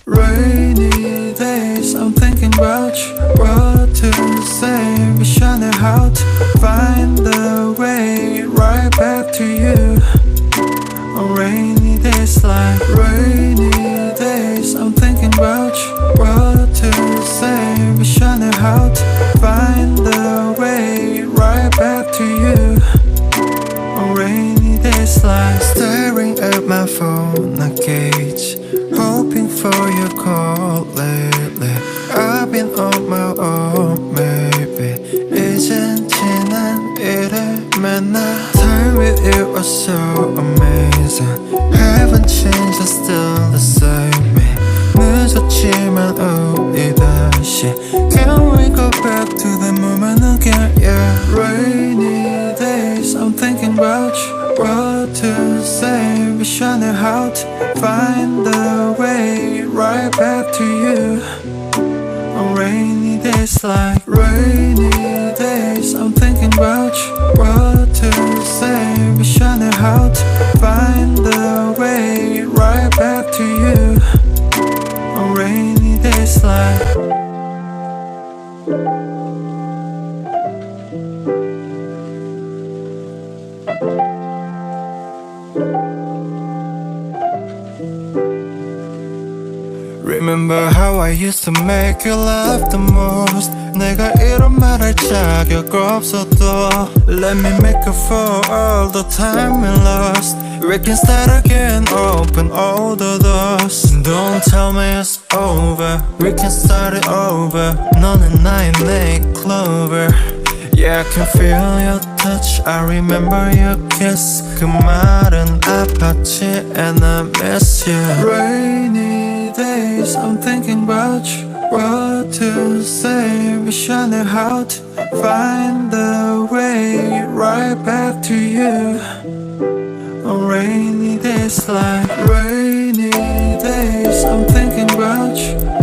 Rainy days, I'm thinking about you. What to say, wish I knew how to find the way right back to you. On rainy days like rainy days, I'm thinking about you. What to say, wish I knew how to find the way right back to you. On rainy days like staring at my phone, I gauge, hoping for your call lately. I've been on my own, maybe 이젠 지난 일에 맨날 Time with you was so amazing. Haven't changed, I'm still the same me. 늦었지만 우리 다시 Can we go back to the moment again, yeah. Rainy days, I'm thinking about you. What to say, wish I knew how to find the way right back to you. On rainy days like rainy days, I'm thinking about you. What to say, wish I knew how to find the way right back to you. On rainy days like Remember how I used to make you laugh the most. 내가 이런 말 할 자격 없어도 Let me make up for all the time we lost. We can start again, open all the doors. Don't tell me it's over, we can start it over. 너는 나의 내 clover. Yeah, I can feel your touch, I remember your kiss. 그 말은 아팠지 and I miss you. Rainy days, I'm thinking about you. What to say, wish I knew how to find the way right back to you. On rainy days like rainy days, I'm thinking about you.